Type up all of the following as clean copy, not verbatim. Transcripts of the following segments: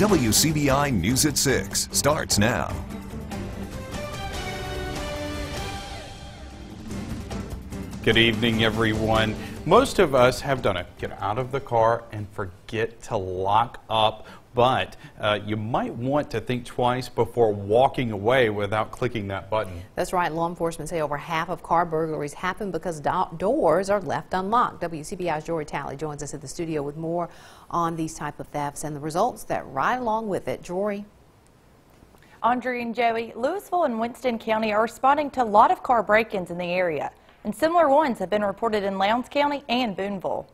WCBI News at 6 starts now. Good evening, everyone. Most of us have done it. Get out of the car and forget to lock up. But you might want to think twice before walking away without clicking that button. That's right. Law enforcement say over half of car burglaries happen because doors are left unlocked. WCBI's Jory Talley joins us at the studio with more on these type of thefts and the results that ride along with it. Jory. Andrea and Joey, Louisville and Winston County are responding to a lot of car break-ins in the area, and similar ones have been reported in Lowndes County and Booneville.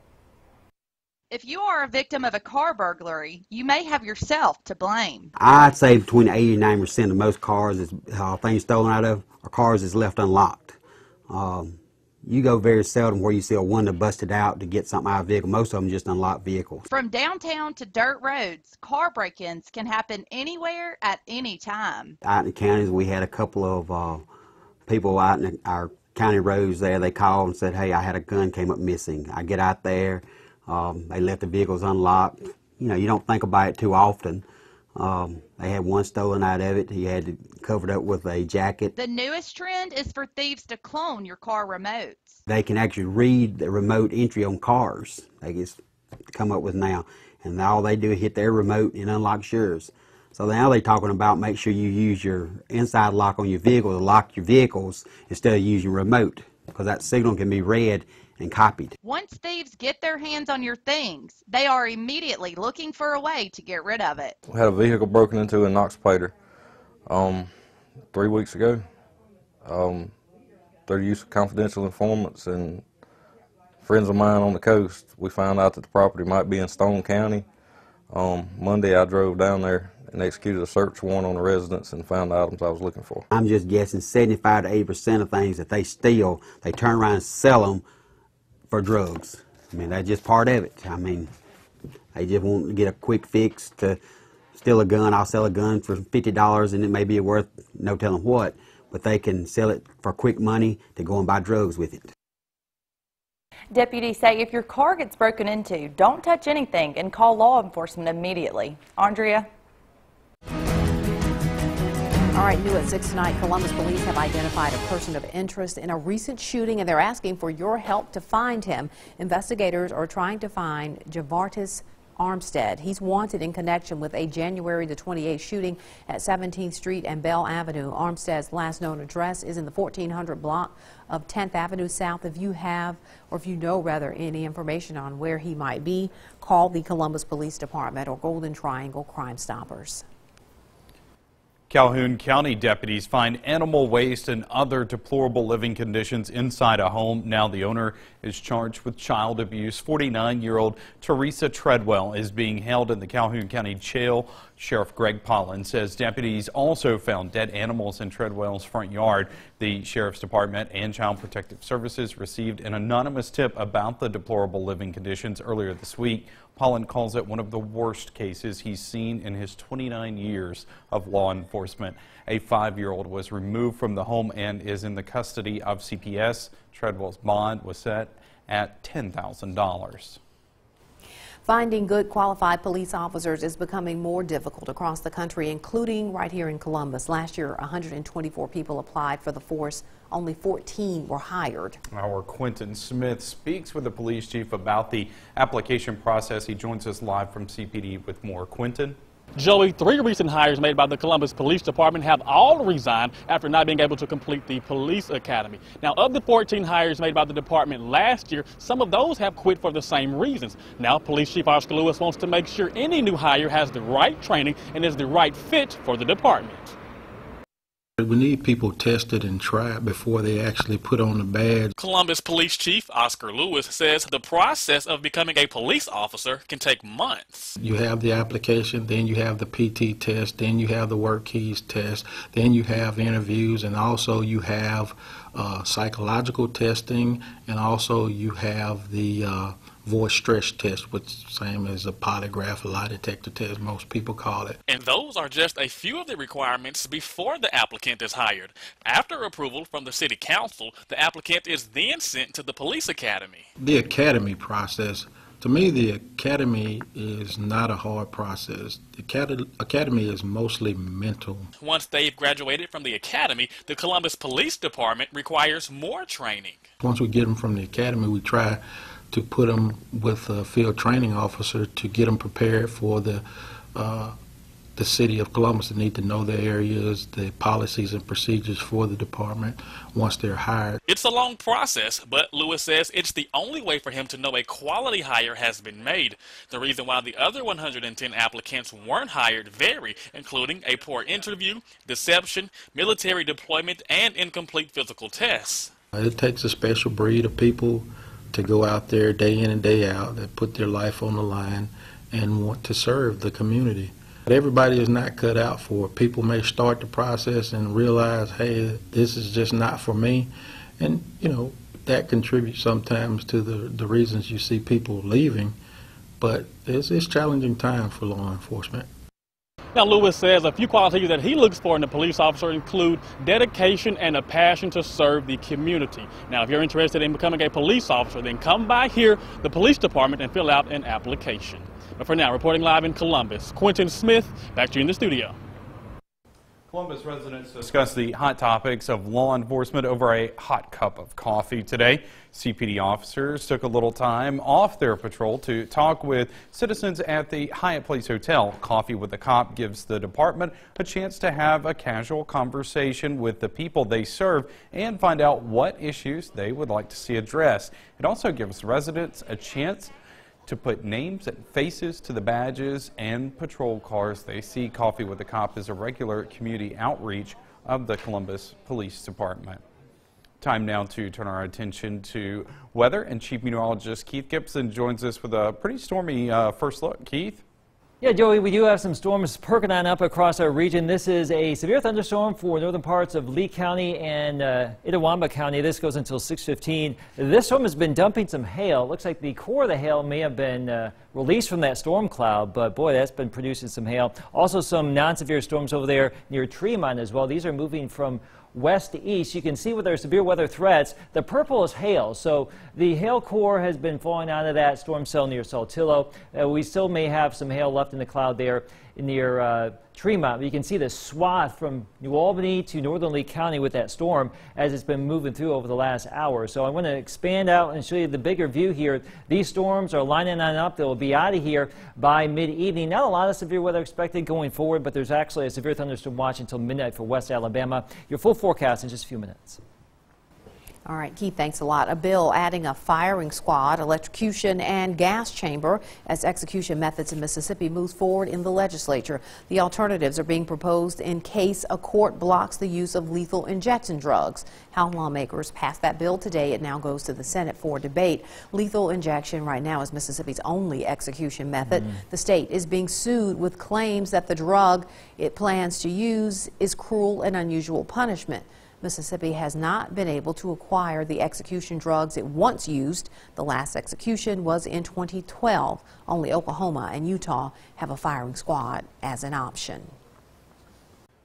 If you are a victim of a car burglary, you may have yourself to blame. I'd say between 80 and 90% of most cars is things stolen out of are cars that's left unlocked. You go very seldom where you see a window busted out to get something out of a vehicle. Most of them just unlocked vehicles. From downtown to dirt roads, car break-ins can happen anywhere at any time. Out in the counties, we had a couple of people out in our county roads there. They called and said, hey, I had a gun came up missing. I get out there. They left the vehicles unlocked. You know, you don't think about it too often. They had one stolen out of it. He had it covered up with a jacket. The newest trend is for thieves to clone your car remotes. They can actually read the remote entry on cars. They just come up with now. And all they do is hit their remote and unlock yours. So now they're talking about make sure you use your inside lock on your vehicle to lock your vehicles instead of using remote, because that signal can be read and copied. Once thieves get their hands on your things, they are immediately looking for a way to get rid of it. We had a vehicle broken into in Knox Pater 3 weeks ago. Through the use of confidential informants and friends of mine on the coast, we found out that the property might be in Stone County. Monday I drove down there and executed a search warrant on the residence and found the items I was looking for. I'm just guessing 75 to 80% of things that they steal, they turn around and sell them for drugs. I mean, that's just part of it. I mean, they just want to get a quick fix to steal a gun. I'll sell a gun for $50 and it may be worth no telling what, but they can sell it for quick money to go and buy drugs with it. Deputies say if your car gets broken into, don't touch anything and call law enforcement immediately. Andrea? All right, new at 6 tonight, Columbus police have identified a person of interest in a recent shooting, and they're asking for your help to find him. Investigators are trying to find Javartis Armstead. He's wanted in connection with a January the 28th shooting at 17th Street and Bell Avenue. Armstead's last known address is in the 1400 block of 10th Avenue South. If you have, or if you know rather, any information on where he might be, call the Columbus Police Department or Golden Triangle Crime Stoppers. Calhoun County deputies find animal waste and other deplorable living conditions inside a home. Now the owner is charged with child abuse. 49-year-old Teresa Treadwell is being held in the Calhoun County Jail. Sheriff Greg Pollen says deputies also found dead animals in Treadwell's front yard. The Sheriff's Department and Child Protective Services received an anonymous tip about the deplorable living conditions earlier this week. Pollen calls it one of the worst cases he's seen in his 29 years of law enforcement. A 5-year-old was removed from the home and is in the custody of CPS. Treadwell's bond was set at $10,000. Finding good qualified police officers is becoming more difficult across the country, including right here in Columbus. Last year, 124 people applied for the force. Only 14 were hired. Our Quentin Smith speaks with the police chief about the application process. He joins us live from CPD with more. Quentin? Joey, 3 recent hires made by the Columbus Police Department have all resigned after not being able to complete the police academy. Now, of the 14 hires made by the department last year, some of those have quit for the same reasons. Now, Police Chief Oscar Lewis wants to make sure any new hire has the right training and is the right fit for the department. We need people tested and tried before they actually put on the badge. Columbus Police Chief Oscar Lewis says the process of becoming a police officer can take months. You have the application, then you have the PT test, then you have the work keys test, then you have interviews, and also you have psychological testing, and also you have the voice stress test, which is the same as a polygraph, a lie detector test, most people call it. And those are just a few of the requirements before the applicant is hired. After approval from the City Council, the applicant is then sent to the police academy. The academy process To me, the academy is not a hard process. The academy is mostly mental. Once they've graduated from the academy, the Columbus Police Department requires more training. Once we get them from the academy, we try to put them with a field training officer to get them prepared for the city of Columbus. They need to know the areas, the policies and procedures for the department once they're hired. It's a long process, but Lewis says it's the only way for him to know a quality hire has been made. The reason why the other 110 applicants weren't hired vary, including a poor interview, deception, military deployment, and incomplete physical tests. It takes a special breed of people to go out there day in and day out, that put their life on the line and want to serve the community. But everybody is not cut out for it. People may start the process and realize, hey, this is just not for me. And, you know, that contributes sometimes to the reasons you see people leaving. But it's a challenging time for law enforcement. Now, Lewis says a few qualities that he looks for in a police officer include dedication and a passion to serve the community. Now, if you're interested in becoming a police officer, then come by here, the police department, and fill out an application. But for now, reporting live in Columbus, Quentin Smith, back to you in the studio. Columbus residents discussed the hot topics of law enforcement over a hot cup of coffee today. CPD officers took a little time off their patrol to talk with citizens at the Hyatt Place Hotel. Coffee with a Cop gives the department a chance to have a casual conversation with the people they serve and find out what issues they would like to see addressed. It also gives residents a chance to put names and faces to the badges and patrol cars they see. Coffee with a Cop is a regular community outreach of the Columbus Police Department. Time now to turn our attention to weather, and Chief Meteorologist Keith Gibson joins us with a pretty stormy first look. Keith? Yeah, Joey, we do have some storms percolating up across our region. This is a severe thunderstorm for northern parts of Lee County and Itawamba County. This goes until 6:15. This storm has been dumping some hail. It looks like the core of the hail may have been released from that storm cloud, but boy, that's been producing some hail. Also some non-severe storms over there near Tremont as well. These are moving from west to east. You can see with our severe weather threats, the purple is hail. So the hail core has been falling out of that storm cell near Saltillo. We still may have some hail left in the cloud there near Tremont. But you can see the swath from New Albany to northern Lee County with that storm as it's been moving through over the last hour. So I want to expand out and show you the bigger view here. These storms are lining on up. They'll be out of here by mid-evening. Not a lot of severe weather expected going forward, but there's actually a severe thunderstorm watch until midnight for West Alabama. Your full forecast in just a few minutes. All right, Keith, thanks a lot. A bill adding a firing squad, electrocution, and gas chamber as execution methods in Mississippi moves forward in the legislature. The alternatives are being proposed in case a court blocks the use of lethal injection drugs. How lawmakers passed that bill today, it now goes to the Senate for debate. Lethal injection right now is Mississippi's only execution method. The state is being sued with claims that the drug it plans to use is cruel and unusual punishment. Mississippi has not been able to acquire the execution drugs it once used. The last execution was in 2012. Only Oklahoma and Utah have a firing squad as an option.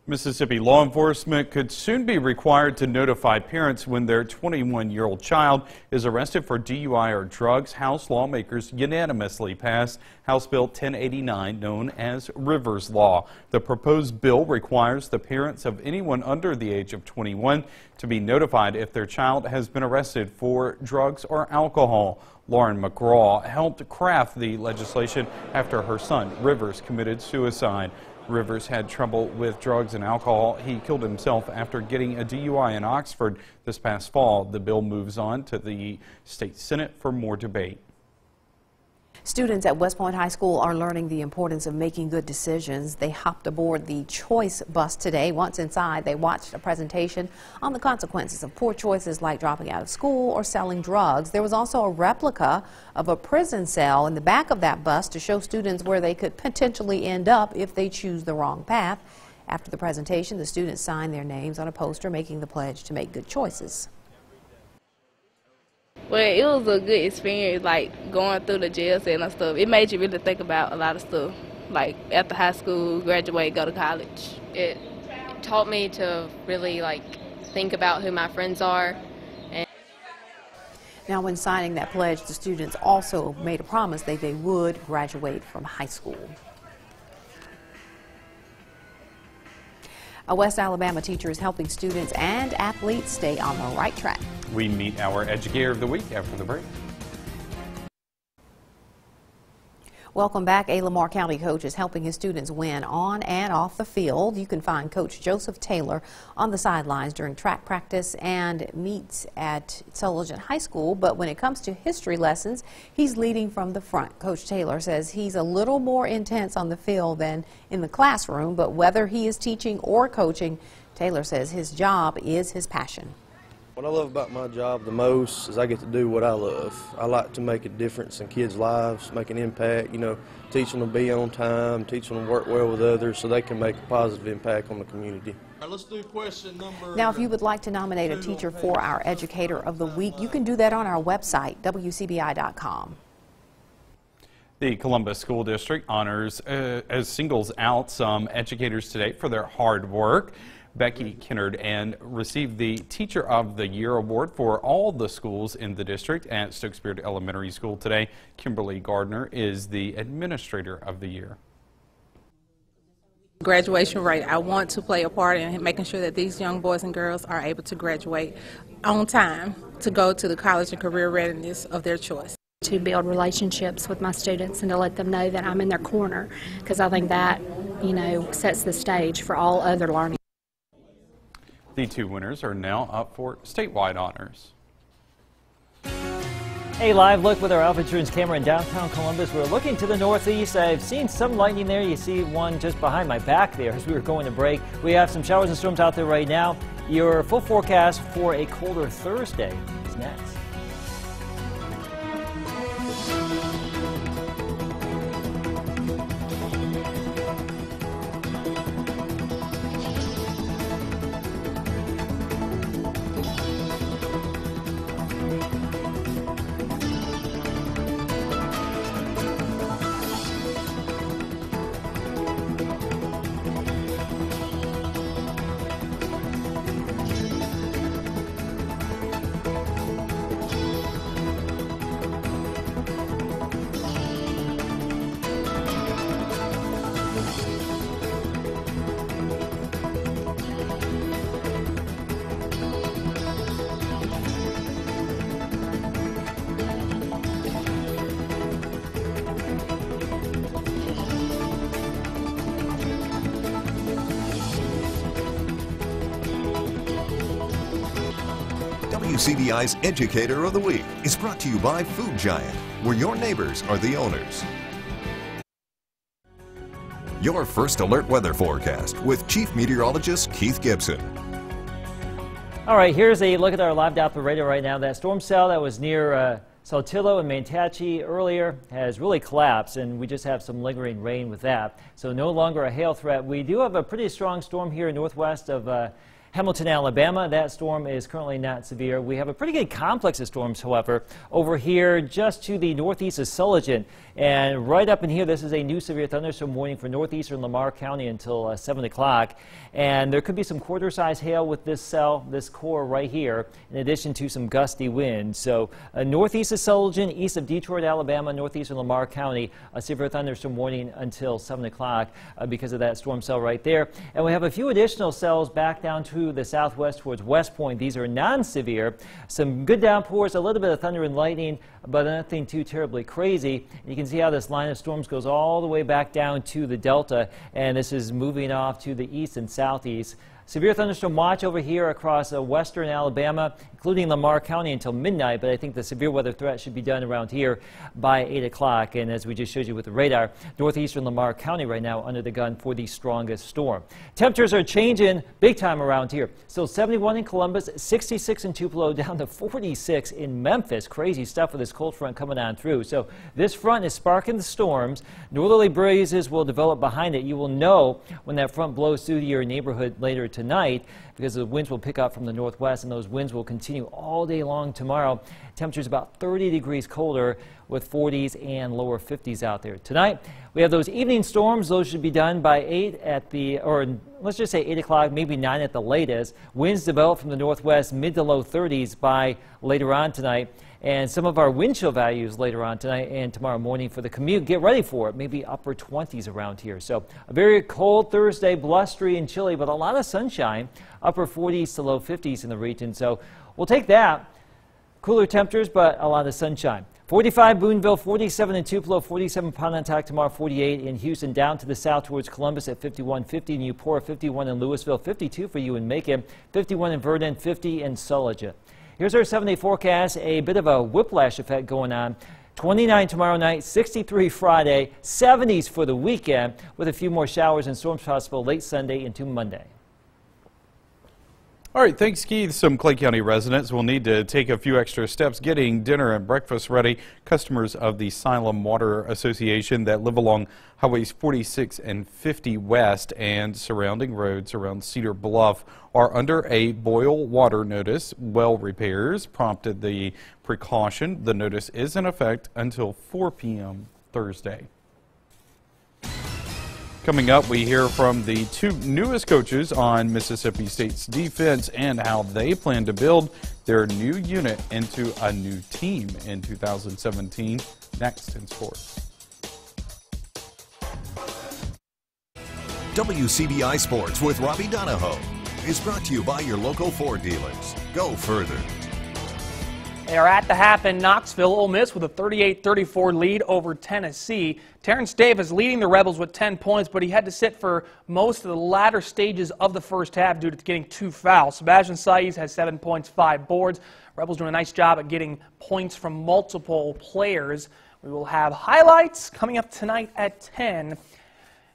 Mississippi law enforcement could soon be required to notify parents when their 21-year-old child is arrested for DUI or drugs. House lawmakers unanimously passed House Bill 1089, known as Rivers Law. The proposed bill requires the parents of anyone under the age of 21 to be notified if their child has been arrested for drugs or alcohol. Lauren McGraw helped craft the legislation after her son, Rivers, committed suicide. Rivers had trouble with drugs and alcohol. He killed himself after getting a DUI in Oxford this past fall. The bill moves on to the state Senate for more debate. Students at West Point High School are learning the importance of making good decisions. They hopped aboard the Choice bus today. Once inside, they watched a presentation on the consequences of poor choices like dropping out of school or selling drugs. There was also a replica of a prison cell in the back of that bus to show students where they could potentially end up if they choose the wrong path. After the presentation, the students signed their names on a poster making the pledge to make good choices. Well, it was a good experience, like going through the jail cell and stuff. It made you really think about a lot of stuff, like after high school, graduate, go to college. It taught me to really think about who my friends are. Now, when signing that pledge, the students also made a promise that they would graduate from high school. A West Alabama teacher is helping students and athletes stay on the right track. We meet our Educator of the Week after the break. Welcome back. A Lamar County coach is helping his students win on and off the field. You can find Coach Joseph Taylor on the sidelines during track practice and meets at Sullivan High School. But when it comes to history lessons, he's leading from the front. Coach Taylor says he's a little more intense on the field than in the classroom, but whether he is teaching or coaching, Taylor says his job is his passion. What I love about my job the most is I get to do what I love. I like to make a difference in kids' lives, make an impact, teaching them to be on time, teaching them to work well with others so they can make a positive impact on the community. All right, let's do question number. Now, if you would like to nominate a teacher for our Educator of the Week, you can do that on our website, WCBI.com. The Columbus School District honors singles out some educators today for their hard work. Becky Kennard and received the Teacher of the Year award for all the schools in the district at Stokes-Beard Elementary School today. Kimberly Gardner is the Administrator of the Year. Graduation rate, I want to play a part in making sure that these young boys and girls are able to graduate on time to go to the college and career readiness of their choice. To build relationships with my students and to let them know that I'm in their corner, because I think that, sets the stage for all other learning. The two winners are now up for statewide honors. A live look with our Alpha Insurance camera in downtown Columbus. We're looking to the northeast. I've seen some lightning there. You see one just behind my back there as we were going to break. We have some showers and storms out there right now. Your full forecast for a colder Thursday is next. WCBI's Educator of the Week is brought to you by Food Giant, where your neighbors are the owners. Your first alert weather forecast with Chief Meteorologist Keith Gibson. All right, here's a look at our live Doppler radar right now. That storm cell that was near Saltillo and Manatee earlier has really collapsed, and we just have some lingering rain with that. So no longer a hail threat. We do have a pretty strong storm here northwest of Hamilton, Alabama. That storm is currently not severe. We have a pretty good complex of storms, however, over here just to the northeast of Sullivan. And right up in here, this is a new severe thunderstorm warning for northeastern Lamar County until 7 o'clock. And there could be some quarter-size hail with this cell, this core right here, in addition to some gusty winds. So northeast of Sullivan, east of Detroit, Alabama, northeastern Lamar County, a severe thunderstorm warning until 7 o'clock because of that storm cell right there. And we have a few additional cells back down to the southwest towards West Point. These are non-severe. Some good downpours, a little bit of thunder and lightning, but nothing too terribly crazy. You can see how this line of storms goes all the way back down to the delta, and this is moving off to the east and southeast. Severe thunderstorm watch over here across western Alabama, including Lamar County until midnight, but I think the severe weather threat should be done around here by 8 o'clock. And as we just showed you with the radar, northeastern Lamar County right now under the gun for the strongest storm. Temperatures are changing big time around here. Still 71 in Columbus, 66 in Tupelo, down to 46 in Memphis. Crazy stuff with this cold front coming on through. So this front is sparking the storms. Northerly breezes will develop behind it. You will know when that front blows through your neighborhood later tonight, because the winds will pick up from the northwest, and those winds will continue all day long tomorrow. Temperatures about 30 degrees colder with 40s and lower 50s out there. Tonight, we have those evening storms. Those should be done by 8 at the, or let's just say 8 o'clock, maybe 9 at the latest. Winds develop from the northwest, mid to low 30s by later on tonight. And some of our wind chill values later on tonight and tomorrow morning for the commute. Get ready for it. Maybe upper 20s around here. So a very cold Thursday, blustery and chilly, but a lot of sunshine. Upper 40s to low 50s in the region. So we'll take that. Cooler temperatures, but a lot of sunshine. 45 Boonville, 47 in Tupelo, 47 Pontotoc tomorrow, 48 in Houston, down to the south towards Columbus at 51, 50 in Eupora, 51 in Louisville, 52 for you in Macon, 51 in Vernon, 50 in Sullivan. Here's our 7-day forecast. A bit of a whiplash effect going on. 29 tomorrow night, 63 Friday, 70s for the weekend, with a few more showers and storms possible late Sunday into Monday. All right, thanks, Keith. Some Clay County residents will need to take a few extra steps getting dinner and breakfast ready. Customers of the Siloam Water Association that live along Highways 46 and 50 West and surrounding roads around Cedar Bluff are under a boil water notice. Well repairs prompted the precaution. The notice is in effect until 4 p.m. Thursday. Coming up, we hear from the two newest coaches on Mississippi State's defense and how they plan to build their new unit into a new team in 2017. Next in sports. WCBI Sports with Robbie Donahoe is brought to you by your local Ford dealers. Go further. They are at the half in Knoxville. Ole Miss with a 38-34 lead over Tennessee. Terrence Davis leading the Rebels with 10 points, but he had to sit for most of the latter stages of the first half due to getting 2 fouls. Sebastian Saiz has 7 points, 5 boards. Rebels doing a nice job at getting points from multiple players. We will have highlights coming up tonight at 10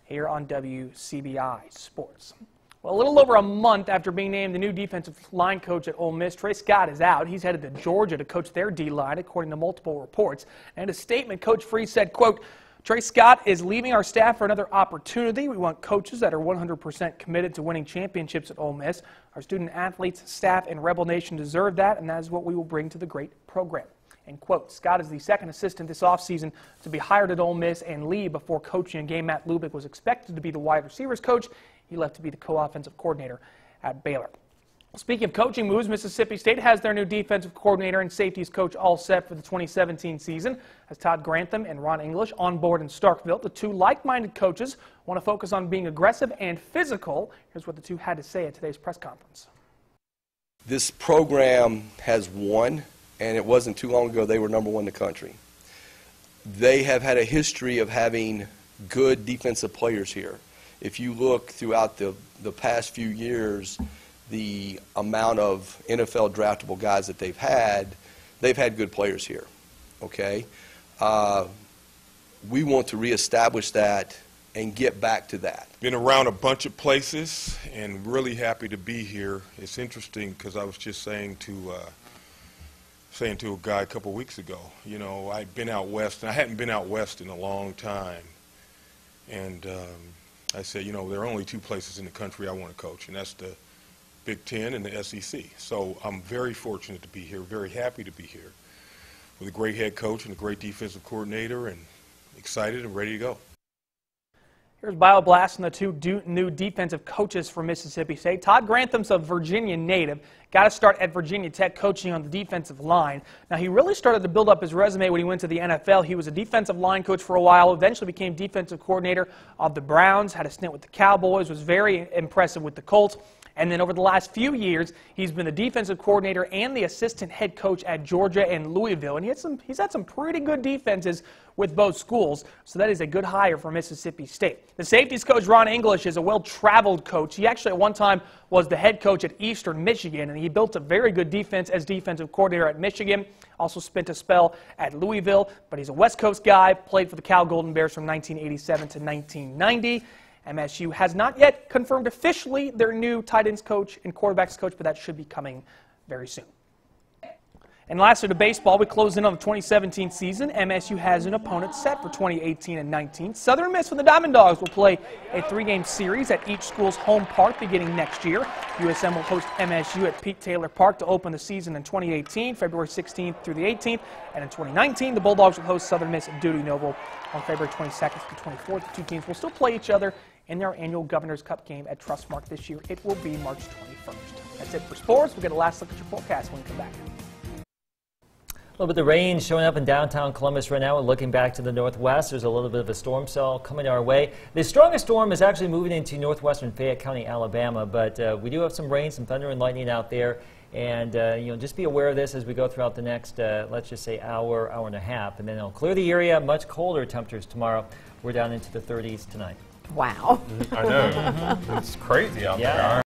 here on WCBI Sports. Well, a little over a month after being named the new defensive line coach at Ole Miss, Trey Scott is out. He's headed to Georgia to coach their D-line, according to multiple reports. And in a statement, Coach Freeze said, quote, Trey Scott is leaving our staff for another opportunity. We want coaches that are 100% committed to winning championships at Ole Miss. Our student athletes, staff, and Rebel Nation deserve that, and that is what we will bring to the great program. End quote. Scott is the second assistant this offseason to be hired at Ole Miss and leave before coaching a game. Matt Lubick was expected to be the wide receivers coach. He left to be the co-offensive coordinator at Baylor. Speaking of coaching moves, Mississippi State has their new defensive coordinator and safeties coach all set for the 2017 season. As Todd Grantham and Ron English on board in Starkville, the two like-minded coaches want to focus on being aggressive and physical. Here's what the two had to say at today's press conference. This program has won, and it wasn't too long ago they were #1 in the country. They have had a history of having good defensive players here. If you look throughout the past few years, the amount of NFL draftable guys that they've had good players here, okay? We want to reestablish that and get back to that. Been around a bunch of places and really happy to be here. It's interesting because I was just saying to a guy a couple weeks ago, you know, I'd been out west, and I hadn't been out west in a long time. And I said, you know, there are only 2 places in the country I want to coach, and that's the Big Ten and the SEC. So I'm very fortunate to be here, very happy to be here with a great head coach and a great defensive coordinator, and excited and ready to go. Here's BioBlast and the two new defensive coaches for Mississippi State. Todd Grantham's a Virginia native. Got to start at Virginia Tech coaching on the defensive line. Now, he really started to build up his resume when he went to the NFL. He was a defensive line coach for a while, eventually became defensive coordinator of the Browns, had a stint with the Cowboys, was very impressive with the Colts. And then over the last few years, he's been the defensive coordinator and the assistant head coach at Georgia and Louisville. And he's had some pretty good defenses with both schools, so that is a good hire for Mississippi State. The safeties coach, Ron English, is a well-traveled coach. He actually at one time was the head coach at Eastern Michigan, and he built a very good defense as defensive coordinator at Michigan. Also spent a spell at Louisville, but he's a West Coast guy, played for the Cal Golden Bears from 1987 to 1990. MSU has not yet confirmed officially their new tight ends coach and quarterbacks coach, but that should be coming very soon. And lastly, to baseball, we close in on the 2017 season. MSU has an opponent set for 2018 and 19. Southern Miss with the Diamond Dogs will play a 3-game series at each school's home park beginning next year. USM will host MSU at Pete Taylor Park to open the season in 2018, February 16th through the 18th. And in 2019, the Bulldogs will host Southern Miss at Duty Noble on February 22nd to 24th. The two teams will still play each other in their annual Governor's Cup game at Trustmark this year. It will be March 21st. That's it for sports. We'll get a last look at your forecast when we come back. A little bit of rain showing up in downtown Columbus right now. We're looking back to the northwest. There's a little bit of a storm cell coming our way. The strongest storm is actually moving into northwestern Fayette County, Alabama, but we do have some rain, some thunder and lightning out there. And just be aware of this as we go throughout the next, let's just say, hour and a half. And then it'll clear the area. Much colder temperatures tomorrow. We're down into the 30s tonight. Wow. I know. It's crazy out there.